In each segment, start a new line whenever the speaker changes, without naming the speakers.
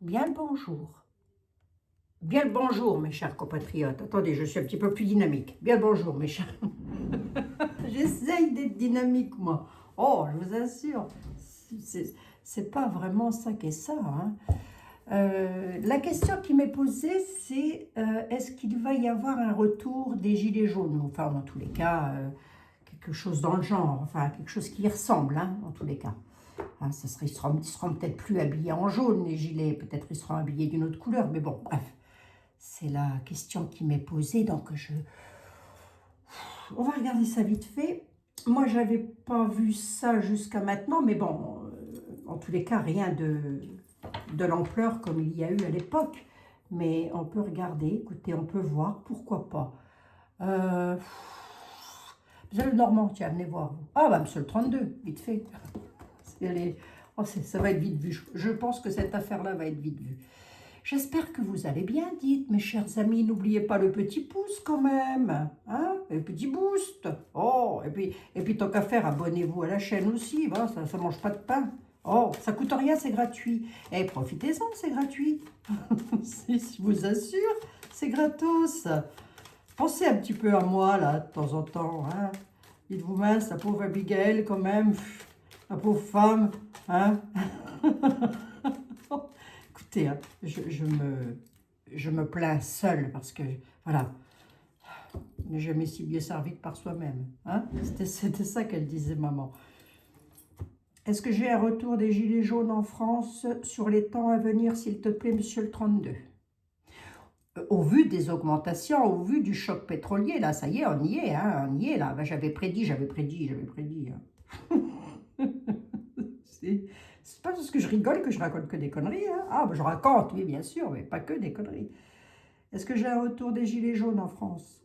Bien le bonjour. Bien le bonjour, mes chers compatriotes. Attendez, je suis un petit peu plus dynamique. Bien le bonjour, mes chers. J'essaye d'être dynamique, moi. Oh, je vous assure, c'est pas vraiment ça qu'est ça. Hein. La question qui m'est posée, c'est est-ce qu'il va y avoir un retour des Gilets jaunes? Enfin, dans tous les cas, quelque chose dans le genre, enfin, quelque chose qui y ressemble, hein, dans tous les cas. Hein, ils seront peut-être plus habillés en jaune, les gilets, peut-être ils seront habillés d'une autre couleur, mais bon, bref. C'est la question qui m'est posée, donc on va regarder ça vite fait. Moi, je n'avais pas vu ça jusqu'à maintenant, mais bon, en tous les cas, rien de l'ampleur comme il y a eu à l'époque. Mais on peut regarder, écoutez, on peut voir, pourquoi pas. Monsieur le Normand, tiens, venez voir. Ah, bah, monsieur le 32, vite fait. Oh, ça va être vite vu. Je pense que cette affaire-là va être vite vue. J'espère que vous allez bien, dites, mes chers amis. N'oubliez pas le petit pouce quand même, hein, le petit boost. Oh, et puis tant qu'à faire, abonnez-vous à la chaîne aussi. Voilà, ça mange pas de pain. Oh, ça coûte rien, c'est gratuit. Et profitez-en, c'est gratuit. Je vous assure, c'est gratos. Pensez un petit peu à moi, là, de temps en temps. Hein. Dites-vous, mince, la pauvre Abigail, quand même. La pauvre femme. Hein. Écoutez, hein, je me plains seule parce que, voilà, on n'est jamais si bien servi que par soi-même. Hein. C'était ça qu'elle disait, maman. Est-ce que j'ai un retour des Gilets jaunes en France sur les temps à venir, s'il te plaît, monsieur le 32? Au vu des augmentations, au vu du choc pétrolier, là, ça y est, on y est, hein, on y est, là. Ben, j'avais prédit. Hein. C'est pas parce que je rigole que je raconte que des conneries. Hein. Ah, ben, je raconte, oui, bien sûr, mais pas que des conneries. Est-ce que j'ai un retour des Gilets jaunes en France?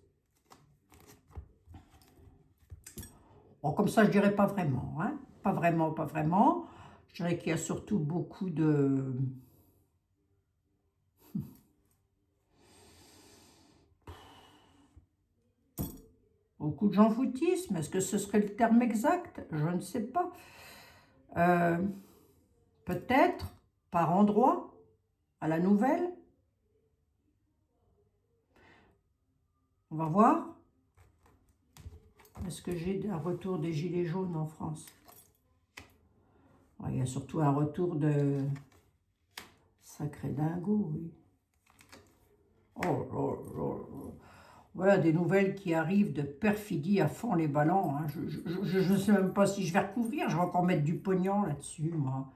Bon, comme ça, je dirais pas vraiment. Hein. Pas vraiment, pas vraiment. Je dirais qu'il y a surtout beaucoup de j'en-foutisme. Est-ce que ce serait le terme exact? Je ne sais pas. Euh, Peut-être, par endroit, à la nouvelle. On va voir. Est-ce que j'ai un retour des Gilets jaunes en France? Il y a surtout un retour de sacré dingo, oui. Oh. Voilà, des nouvelles qui arrivent de perfidie à fond les ballons. Hein. Je ne sais même pas si je vais recouvrir, je vais encore mettre du pognon là-dessus, moi.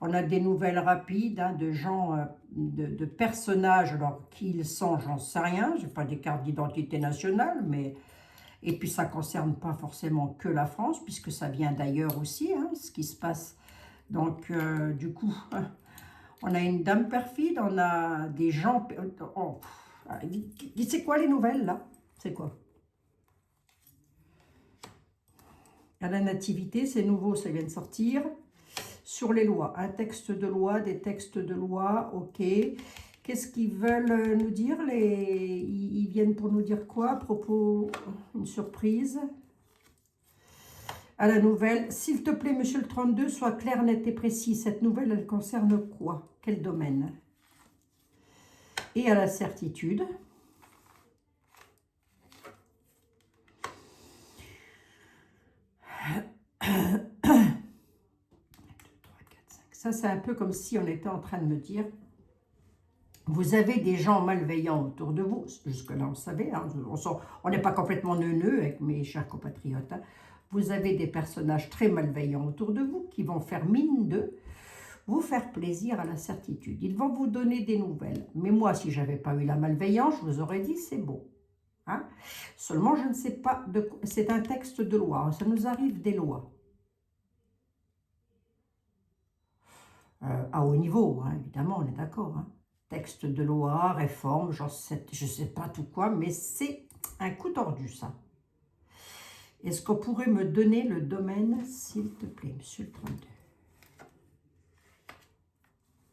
On a des nouvelles rapides hein, de gens, de personnages, alors qui ils sont, j'en sais rien. Je n'ai pas des cartes d'identité nationale, mais... Et puis ça ne concerne pas forcément que la France, puisque ça vient d'ailleurs aussi, hein, ce qui se passe. Donc, du coup, on a une dame perfide, on a des gens... Oh, c'est quoi les nouvelles, là? C'est quoi? À la nativité, c'est nouveau, ça vient de sortir. Sur les lois, un texte de loi, des textes de loi, ok. Qu'est-ce qu'ils veulent nous dire? Ils viennent pour nous dire quoi? À propos, une surprise. À la nouvelle, s'il te plaît, monsieur le 32, sois clair, net et précis. Cette nouvelle, elle concerne quoi? Quel domaine? Et à la certitude. Ça, c'est un peu comme si on était en train de me dire, vous avez des gens malveillants autour de vous. Jusque-là, on savait, hein, on n'est pas complètement neuneux avec mes chers compatriotes. Hein. Vous avez des personnages très malveillants autour de vous qui vont faire mine de vous faire plaisir à la certitude. Ils vont vous donner des nouvelles. Mais moi, si je n'avais pas eu la malveillance, je vous aurais dit, c'est beau. Hein. Seulement, je ne sais pas, c'est un texte de loi. Ça nous arrive des lois. À haut niveau, hein, évidemment, on est d'accord. Hein. Texte de loi, réforme, je ne sais pas tout quoi, mais c'est un coup tordu, ça. Est-ce qu'on pourrait me donner le domaine, s'il te plaît, monsieur le 32?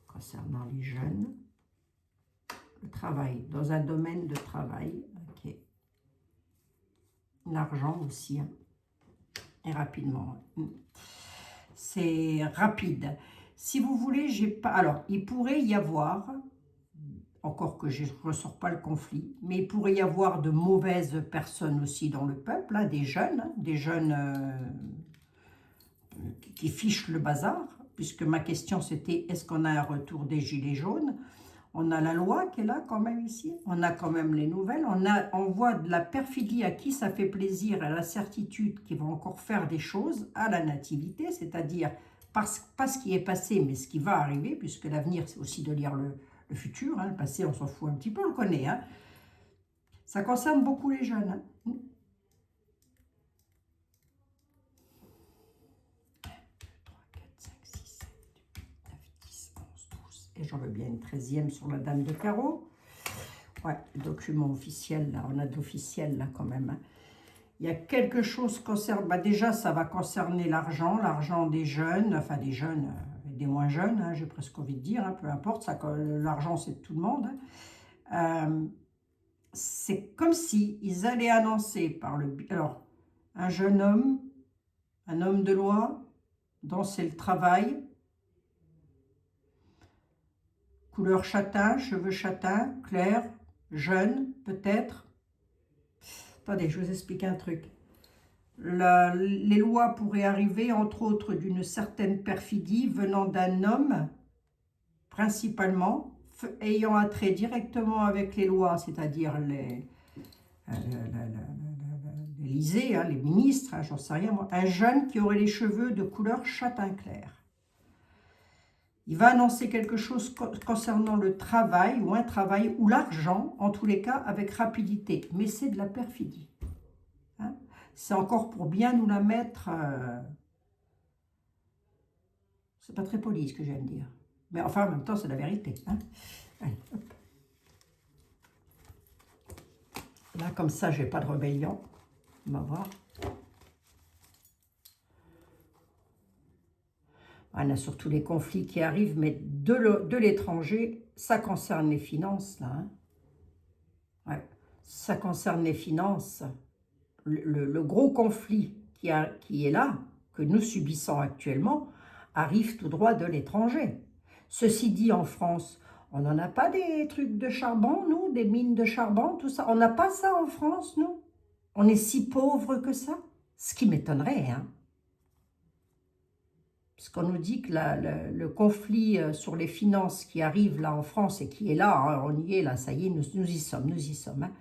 Concernant les jeunes, le travail, dans un domaine de travail, ok. L'argent aussi, hein. Et rapidement. C'est rapide. Si vous voulez, j'ai pas... Alors, il pourrait y avoir, encore que je ne ressors pas le conflit, mais il pourrait y avoir de mauvaises personnes aussi dans le peuple, hein, des jeunes qui fichent le bazar, puisque ma question c'était, est-ce qu'on a un retour des gilets jaunes? On a la loi qui est là quand même ici, on a quand même les nouvelles, on voit de la perfidie à qui ça fait plaisir, à la certitude qu'ils vont encore faire des choses à la nativité, c'est-à-dire pas ce qui est passé, mais ce qui va arriver, puisque l'avenir c'est aussi de lire le futur, hein, le passé on s'en fout un petit peu, on le connaît. Hein. Ça concerne beaucoup les jeunes. Hein. 11, 12. Et j'en veux bien une 13e sur la dame de carreau. Ouais, le document officiel, là, on a de l'officiel, là, quand même. Hein. Il y a quelque chose qui concerne, bah, déjà, ça va concerner l'argent des jeunes, enfin des jeunes, des moins jeunes, hein, j'ai presque envie de dire, hein, peu importe, l'argent, c'est de tout le monde. Hein. C'est comme si ils allaient annoncer par le... Alors, un jeune homme, un homme de loi, dont c'est le travail, couleur châtain, cheveux châtain, clair, jeune, peut-être. Attendez, je vous explique un truc. Les lois pourraient arriver, entre autres, d'une certaine perfidie venant d'un homme, principalement, ayant attrait directement avec les lois, c'est-à-dire l'Élysée, hein, les ministres, hein, j'en sais rien moi, un jeune qui aurait les cheveux de couleur châtain clair. Il va annoncer quelque chose concernant le travail, ou un travail, ou l'argent, en tous les cas, avec rapidité. Mais c'est de la perfidie. Hein. C'est encore pour bien nous la mettre... C'est pas très poli ce que je viens de dire. Mais enfin, en même temps, c'est la vérité. Hein. Allez, hop. Là, comme ça, j'ai pas de rébellion. On va voir. On a surtout les conflits qui arrivent, mais de l'étranger, ça concerne les finances, là. Hein. Ouais. Ça concerne les finances. Le gros conflit qui est là, que nous subissons actuellement, arrive tout droit de l'étranger. Ceci dit, en France, on n'en a pas des trucs de charbon, nous, des mines de charbon, tout ça. On n'a pas ça en France, nous. On est si pauvres que ça. Ce qui m'étonnerait, hein. Parce qu'on nous dit que le conflit sur les finances qui arrive là en France et qui est là, hein, on y est là, ça y est, nous y sommes, hein,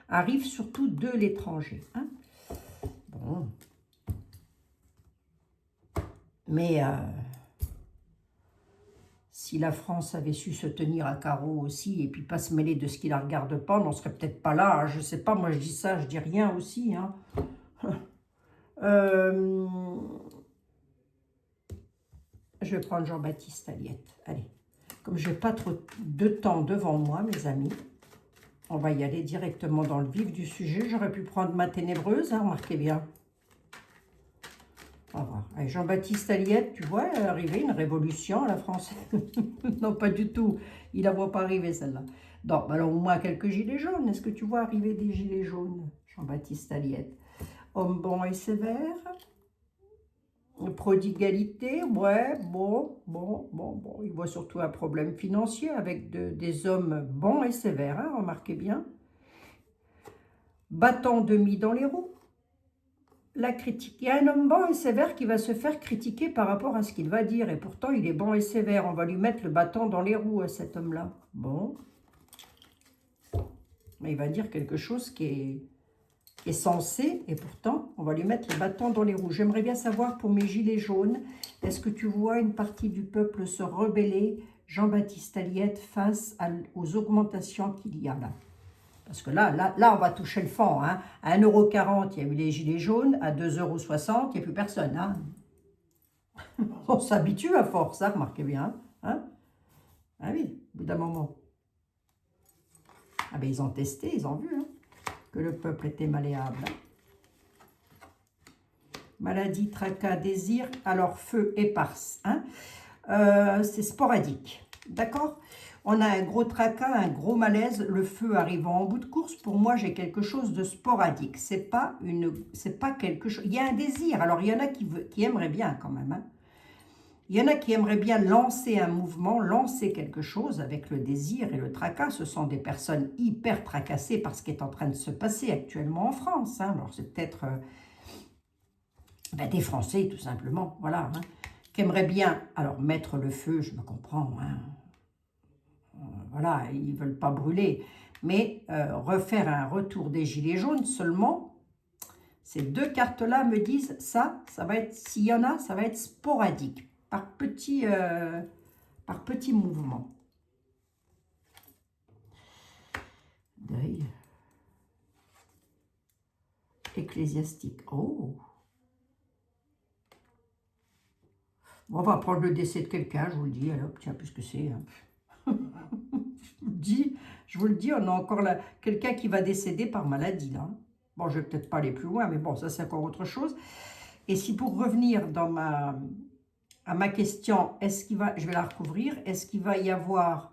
arrive surtout de l'étranger. Hein. Bon. Mais si la France avait su se tenir à carreau aussi et puis pas se mêler de ce qui la regarde pas, on n'en serait peut-être pas là. Hein. Je sais pas, moi je dis ça, je dis rien aussi. Hein. Je vais prendre Jean-Baptiste Aliette. Allez, comme je n'ai pas trop de temps devant moi, mes amis, on va y aller directement dans le vif du sujet. J'aurais pu prendre ma ténébreuse, hein, remarquez bien. On va voir. Allez, Jean-Baptiste Aliette, tu vois, arriver une révolution à la France. Non, pas du tout. Il ne la voit pas arriver, celle-là. Donc, alors au moins quelques gilets jaunes. Est-ce que tu vois arriver des gilets jaunes, Jean-Baptiste Aliette? Homme bon et sévère. Prodigalité, ouais, bon. Il voit surtout un problème financier avec des hommes bons et sévères, hein, remarquez bien. Bâton de mie dans les roues. La critique. Il y a un homme bon et sévère qui va se faire critiquer par rapport à ce qu'il va dire. Et pourtant, il est bon et sévère. On va lui mettre le bâton dans les roues à cet homme-là. Bon. Mais il va dire quelque chose qui est censé, et pourtant, on va lui mettre le bâton dans les roues. J'aimerais bien savoir, pour mes gilets jaunes, est-ce que tu vois une partie du peuple se rebeller, Jean-Baptiste Aliette, face aux augmentations qu'il y a là? Parce que là, on va toucher le fond. Hein. À 1,40 €, il y a eu les gilets jaunes. À 2,60 €, il n'y a plus personne. Hein. On s'habitue à force, hein, remarquez bien. Hein. Ah oui, au bout d'un moment. Ah ben, ils ont testé, ils ont vu hein, que le peuple était malléable. Hein. Maladie, tracas, désir, alors feu, éparse. Hein. C'est sporadique. D'accord? On a un gros tracas, un gros malaise, le feu arrivant en bout de course. Pour moi, j'ai quelque chose de sporadique. C'est pas quelque chose. Il y a un désir. Alors, il y en a qui aimeraient bien quand même. Hein. Il y en a qui aimeraient bien lancer un mouvement, lancer quelque chose avec le désir et le tracas. Ce sont des personnes hyper tracassées par ce qui est en train de se passer actuellement en France. Hein. Alors c'est peut-être des Français tout simplement, voilà, hein, qui aimeraient bien, alors mettre le feu, je me comprends, hein, voilà, ils ne veulent pas brûler, mais refaire un retour des gilets jaunes seulement. Ces deux cartes-là me disent ça va être, s'il y en a, ça va être sporadique, par petits mouvements. Deuil. Ecclésiastique. Oh. Bon, on va prendre le décès de quelqu'un, je vous le dis, alors, tiens, puisque c'est... Hein. Je vous le dis, on a encore quelqu'un qui va décéder par maladie, là. Bon, je vais peut-être pas aller plus loin, mais bon, ça c'est encore autre chose. Et si pour revenir à ma question, est-ce qu'il va, je vais la recouvrir, est-ce qu'il va y avoir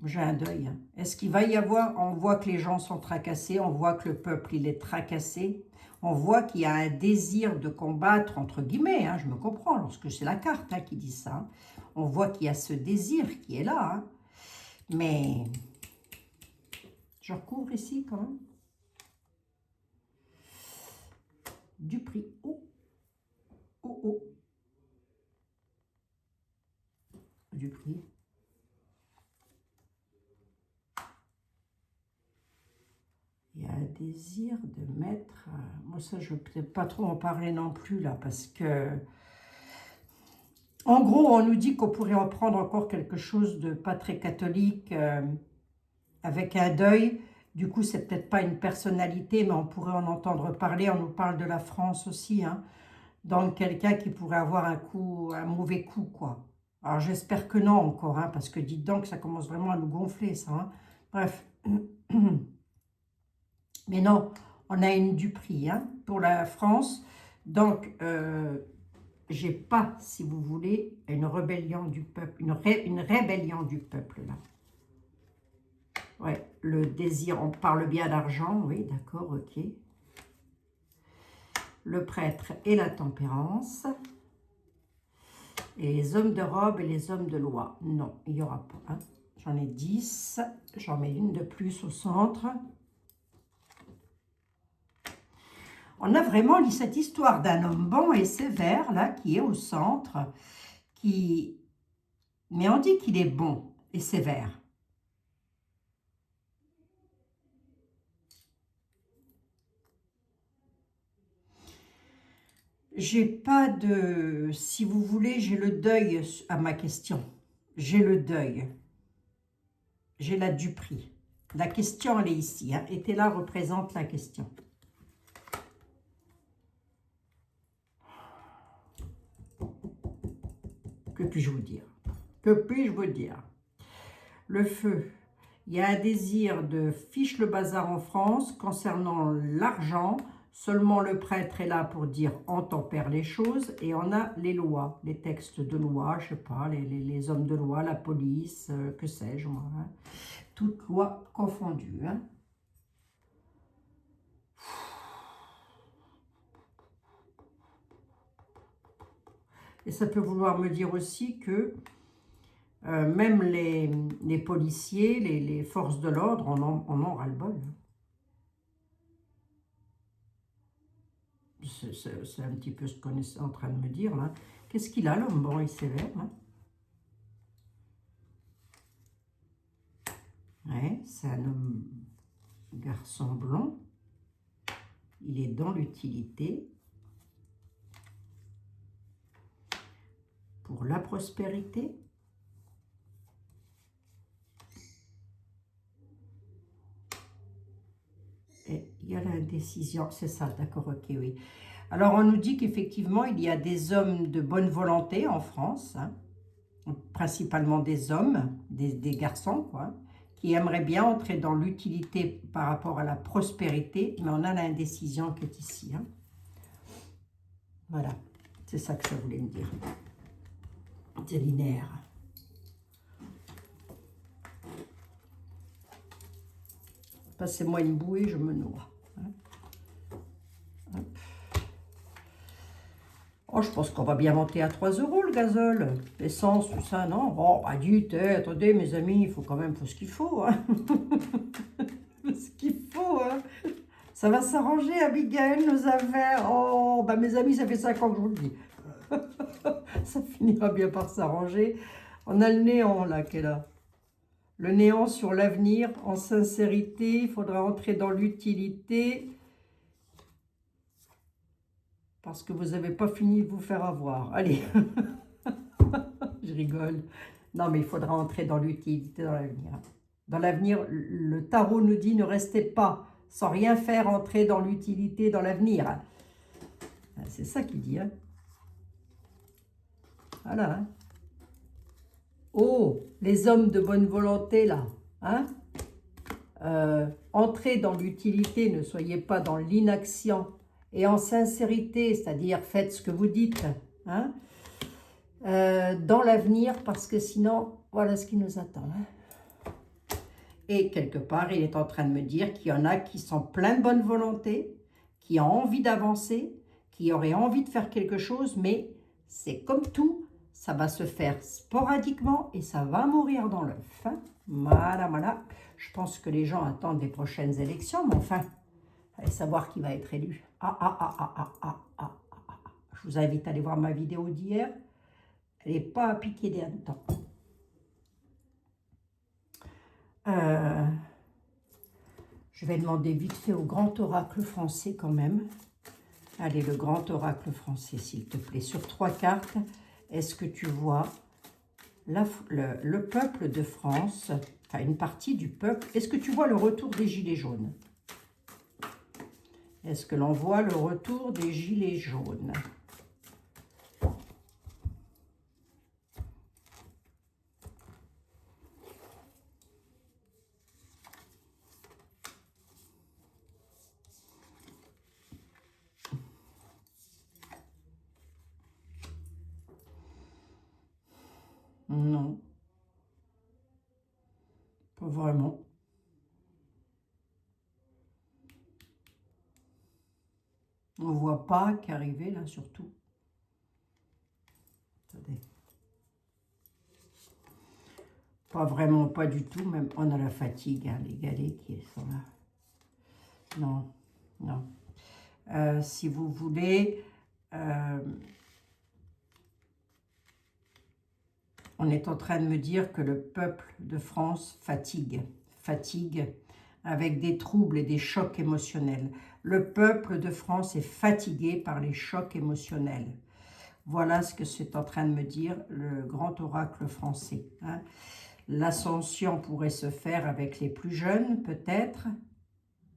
j'ai un deuil. Hein. Est-ce qu'il va y avoir, on voit que les gens sont tracassés, on voit que le peuple il est tracassé, on voit qu'il y a un désir de combattre, entre guillemets, hein, je me comprends, lorsque c'est la carte hein, qui dit ça. Hein. On voit qu'il y a ce désir qui est là, hein. Mais je recouvre ici quand même. Du prix. Oh, oh, oh. Du prix. Il y a un désir de mettre... moi, ça, je ne vais peut-être pas trop en parler non plus, là, parce que... En gros, on nous dit qu'on pourrait en prendre encore quelque chose de pas très catholique, avec un deuil. Du coup, c'est peut-être pas une personnalité, mais on pourrait en entendre parler. On nous parle de la France aussi, hein. Donc, quelqu'un qui pourrait avoir un mauvais coup, quoi. Alors, j'espère que non encore, hein, parce que dites donc, ça commence vraiment à nous gonfler, ça. Hein. Bref. Mais non, on a une du prix hein, pour la France. Donc, j'ai pas, si vous voulez, une rébellion du peuple, une rébellion du peuple, là. Ouais, le désir, on parle bien d'argent, oui, d'accord, ok. Le prêtre et la tempérance. Et les hommes de robe et les hommes de loi. Non, il n'y aura pas. Hein. J'en ai 10, j'en mets une de plus au centre. On a vraiment cette histoire d'un homme bon et sévère, là, qui est au centre, mais on dit qu'il est bon et sévère. J'ai pas de... Si vous voulez, j'ai le deuil à ma question. J'ai le deuil. J'ai la du prix. La question, elle est ici. Hein. Et là représente la question. Que puis-je vous dire? Que puis-je vous dire? Le feu. Il y a un désir de fiche le bazar en France concernant l'argent. Seulement le prêtre est là pour dire on tempère les choses. Et on a les lois, les textes de loi, je sais pas, les hommes de loi, la police, que sais-je moi. Hein. Toutes lois confondues. Hein. Et ça peut vouloir me dire aussi que même les policiers, les forces de l'ordre, on en ras-le-bol. C'est un petit peu ce qu'on est en train de me dire là. Qu'est-ce qu'il a l'homme bon et sévère hein. Ouais, c'est un homme garçon blond. Il est dans l'utilité. Pour la prospérité. Et il y a l'indécision. C'est ça, d'accord, ok, oui. Alors, on nous dit qu'effectivement, il y a des hommes de bonne volonté en France, hein, principalement des hommes, des garçons, quoi, qui aimeraient bien entrer dans l'utilité par rapport à la prospérité, mais on a l'indécision qui est ici. Hein. Voilà, c'est ça que ça voulait me dire. C'est linéaire. Passez-moi une bouée, je me noie. Hein. Oh, je pense qu'on va bien monter à 3 € le gazole. L'essence, tout ça, non? Bon, bah dites, attendez mes amis, il faut quand même, faut ce qu'il faut. Hein. Ce qu'il faut, hein. Ça va s'arranger, Abigail, nos affaires. Oh, bah mes amis, ça fait 5 ans que je vous le dis. Ça finira bien par s'arranger. On a le néant, là, qui est là. Le néant sur l'avenir, en sincérité, il faudra entrer dans l'utilité. Parce que vous n'avez pas fini de vous faire avoir. Allez, je rigole. Non, mais il faudra entrer dans l'utilité dans l'avenir. Dans l'avenir, le tarot nous dit ne restez pas sans rien faire, entrer dans l'utilité dans l'avenir. C'est ça qu'il dit. Hein. Voilà. Hein. Oh, les hommes de bonne volonté, là. Hein? Entrez dans l'utilité, ne soyez pas dans l'inaction. Et en sincérité, c'est-à-dire faites ce que vous dites. Hein? Dans l'avenir, parce que sinon, voilà ce qui nous attend. Hein? Et quelque part, il est en train de me dire qu'il y en a qui sont pleins de bonne volonté, qui ont envie d'avancer, qui auraient envie de faire quelque chose, mais c'est comme tout, ça va se faire sporadiquement et ça va mourir dans l'œuf. Hein? Voilà, voilà. Je pense que les gens attendent les prochaines élections, mais enfin, allez savoir qui va être élu. Je vous invite à aller voir ma vidéo d'hier. Elle n'est pas à piquer des hannetons. Je vais demander vite fait au grand oracle français quand même. Allez, le grand oracle français, s'il te plaît. Sur 3 cartes, est-ce que tu vois le peuple de France, enfin une partie du peuple, est-ce que tu vois le retour des gilets jaunes? Est-ce que l'on voit le retour des gilets jaunes? Non, pas vraiment. On ne voit pas qu'arriver là, surtout. Attendez. Pas vraiment, pas du tout. Même on a la fatigue, hein, les galets qui sont là. Non, non. Si vous voulez, on est en train de me dire que le peuple de France fatigue avec des troubles et des chocs émotionnels. Le peuple de France est fatigué par les chocs émotionnels. Voilà ce que c'est en train de me dire le grand oracle français. Hein. L'ascension pourrait se faire avec les plus jeunes, peut-être.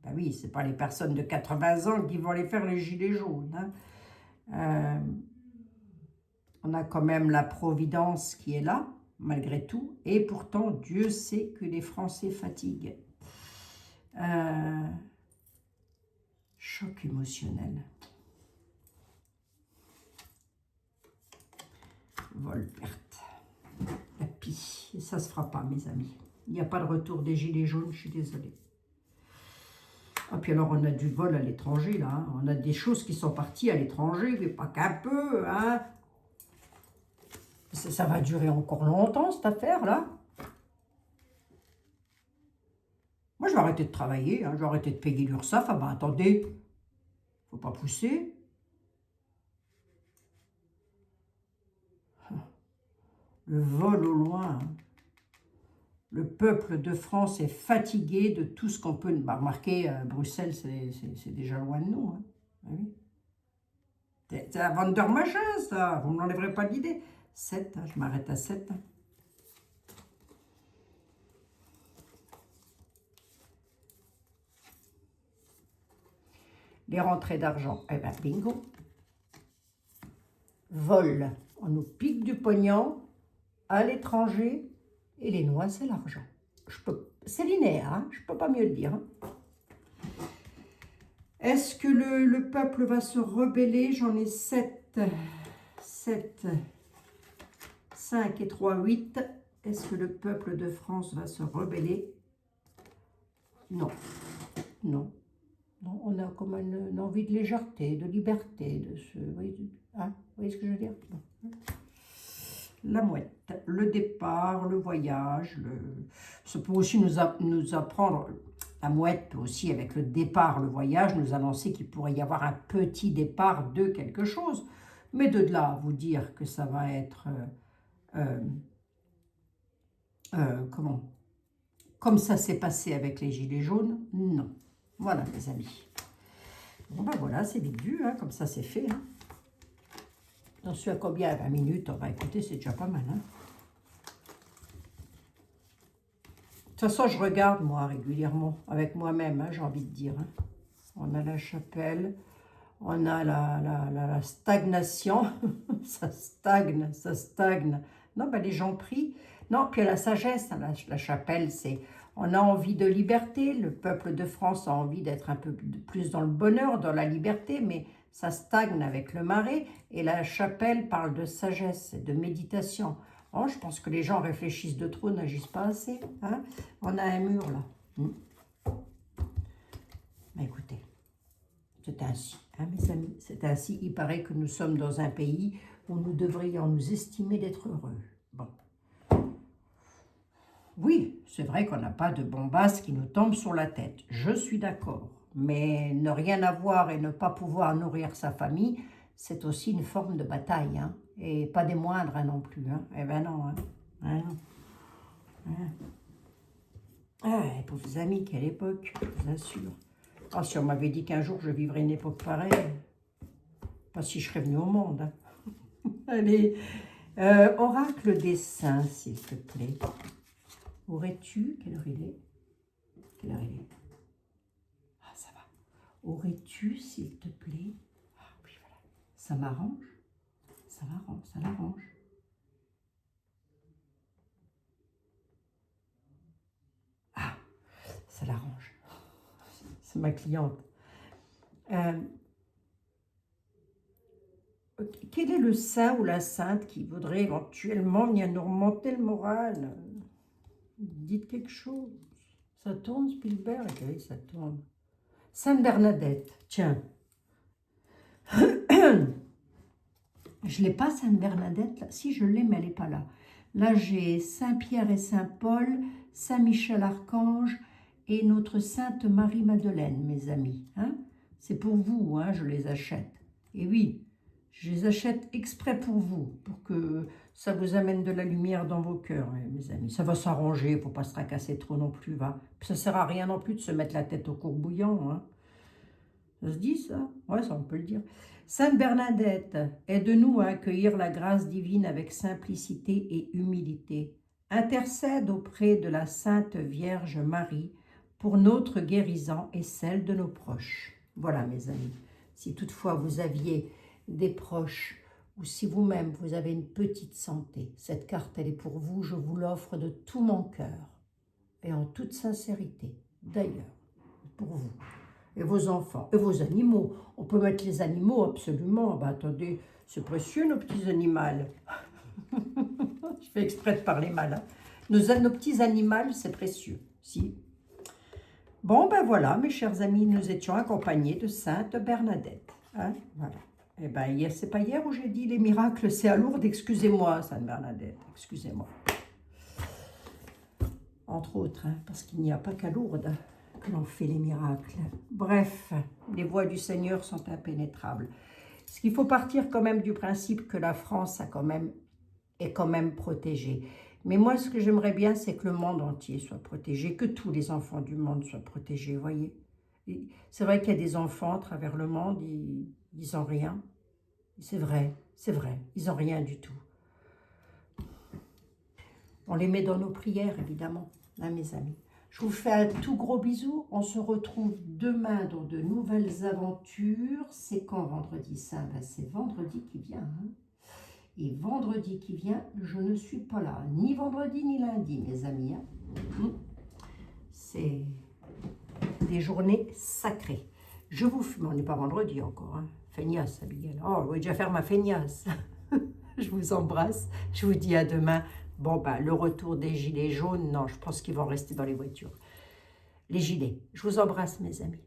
Ben oui, ce n'est pas les personnes de 80 ans qui vont aller faire les gilets jaunes. Hein. On a quand même la providence qui est là, malgré tout. Et pourtant, Dieu sait que les Français fatiguent. Choc émotionnel. Vol, perte. Tapis. Et ça ne se fera pas, mes amis. Il n'y a pas de retour des gilets jaunes, je suis désolée. Ah, puis alors, on a du vol à l'étranger, là. Hein. On a des choses qui sont parties à l'étranger, mais pas qu'un peu, hein. Ça va durer encore longtemps, cette affaire-là. Moi, je vais arrêter de travailler, hein. Je vais arrêter de payer l'URSSAF. Ah ben, attendez, faut pas pousser. Le vol au loin. Hein. Le peuple de France est fatigué de tout ce qu'on peut... Bah, remarquez, Bruxelles, c'est déjà loin de nous. Hein. Oui. C'est la vente d'heures machin, ça. Vous ne m'enlèverez pas d'idée. 7, hein, je m'arrête à 7. Hein. Les rentrées d'argent, eh bien, bingo. Vol, on nous pique du pognon à l'étranger et les noix, c'est l'argent. C'est linéaire, hein, je ne peux pas mieux le dire. Hein. Est-ce que le peuple va se rebeller? J'en ai 7, 5 et 3, 8. Est-ce que le peuple de France va se rebeller? Non. Non. Non, on a comme une envie de légèreté, de liberté, de ce... Vous voyez ce que je veux dire? Bon. La mouette, le départ, le voyage, ça peut aussi nous apprendre, la mouette peut aussi, avec le départ, le voyage, nous annoncer qu'il pourrait y avoir un petit départ de quelque chose. Mais de là à vous dire que ça va être, comment, comme ça s'est passé avec les gilets jaunes, non. Voilà, mes amis. Bon, ben voilà, c'est vite vu, hein, comme ça c'est fait. Hein. J'en suis à combien? 20 minutes. On va écouter, c'est déjà pas mal. Hein. De toute façon, je regarde, moi, régulièrement, avec moi-même, hein, j'ai envie de dire. Hein. On a la chapelle, on a la stagnation. Ça stagne, ça stagne. Non, ben les gens prient. Non, puis la sagesse, hein, la chapelle, c'est... On a envie de liberté, le peuple de France a envie d'être un peu plus dans le bonheur, dans la liberté, mais ça stagne avec le marais, et la chapelle parle de sagesse et de méditation. Oh, je pense que les gens réfléchissent de trop, n'agissent pas assez. Hein. On a un mur là. Mais écoutez, c'est ainsi, hein, mes amis, c'est ainsi. Il paraît que nous sommes dans un pays où nous devrions nous estimer d'être heureux. Bon. Oui, c'est vrai qu'on n'a pas de bombasse qui nous tombe sur la tête. Je suis d'accord. Mais ne rien avoir et ne pas pouvoir nourrir sa famille, c'est aussi une forme de bataille. Hein, et pas des moindres hein, non plus. Hein. Eh ben non. Hein. Ah, non. Ah, pauvres amis, quelle époque, je vous assure. Ah, si on m'avait dit qu'un jour je vivrais une époque pareille, pas si je serais venue au monde. Hein. Allez, oracle des saints, s'il te plaît. Aurais-tu, quelle heure il est? Quelle heure il est? Ah, ça va. Aurais-tu, s'il te plaît? Ah, oui, voilà. Ça m'arrange. Ça m'arrange, ça l'arrange. Ah, ça l'arrange. C'est ma cliente. Quel est le saint ou la sainte qui voudrait éventuellement venir nous remonter le moral? Dites quelque chose. Ça tourne, Spielberg? Oui, ça tourne. Sainte Bernadette, tiens. Je ne l'ai pas, Sainte Bernadette. Là. Si, je l'ai, mais elle n'est pas là. Là, j'ai Saint-Pierre et Saint-Paul, Saint-Michel-Archange et notre Sainte Marie-Madeleine, mes amis. Hein? C'est pour vous, hein, je les achète. Et oui, je les achète exprès pour vous, pour que ça vous amène de la lumière dans vos cœurs, mes amis. Ça va s'arranger, il ne faut pas se tracasser trop non plus, va. Puis ça ne sert à rien non plus de se mettre la tête au courbouillant, hein. Ça se dit, ça? Ouais, ça, on peut le dire. Sainte Bernadette, aide-nous à accueillir la grâce divine avec simplicité et humilité. Intercède auprès de la Sainte Vierge Marie pour notre guérison et celle de nos proches. Voilà, mes amis. Si toutefois vous aviez des proches ou si vous-même vous avez une petite santé, cette carte, elle est pour vous. Je vous l'offre de tout mon cœur et en toute sincérité. D'ailleurs, pour vous. Et vos enfants, et vos animaux. On peut mettre les animaux, absolument. Ben, attendez, c'est précieux, nos petits animaux. Je fais exprès de parler mal. Hein. Nos petits animaux, c'est précieux. Si. Bon, ben voilà, mes chers amis, nous étions accompagnés de Sainte Bernadette. Hein, voilà. Eh bien, c'est pas hier où j'ai dit les miracles, c'est à Lourdes. Excusez-moi, Sainte Bernadette, excusez-moi. Entre autres, hein, parce qu'il n'y a pas qu'à Lourdes que l'on fait les miracles. Bref, les voies du Seigneur sont impénétrables. Ce qu'il faut partir quand même du principe que la France est quand même protégée. Mais moi, ce que j'aimerais bien, c'est que le monde entier soit protégé, que tous les enfants du monde soient protégés, vous voyez. C'est vrai qu'il y a des enfants à travers le monde, ils n'ont rien. C'est vrai, ils n'ont rien du tout. On les met dans nos prières, évidemment, hein, mes amis. Je vous fais un tout gros bisou. On se retrouve demain dans de nouvelles aventures. C'est quand vendredi saint? Ben, c'est vendredi qui vient. Hein. Et vendredi qui vient, je ne suis pas là. Ni vendredi, ni lundi, mes amis. Hein. C'est des journées sacrées. Je vous fais... Mais on n'est pas vendredi encore. Hein. Feignasse, Abigail. Oh, je vais déjà faire ma feignasse. Je vous embrasse. Je vous dis à demain. Bon, ben, le retour des gilets jaunes, non, je pense qu'ils vont rester dans les voitures. les gilets. Je vous embrasse, mes amis.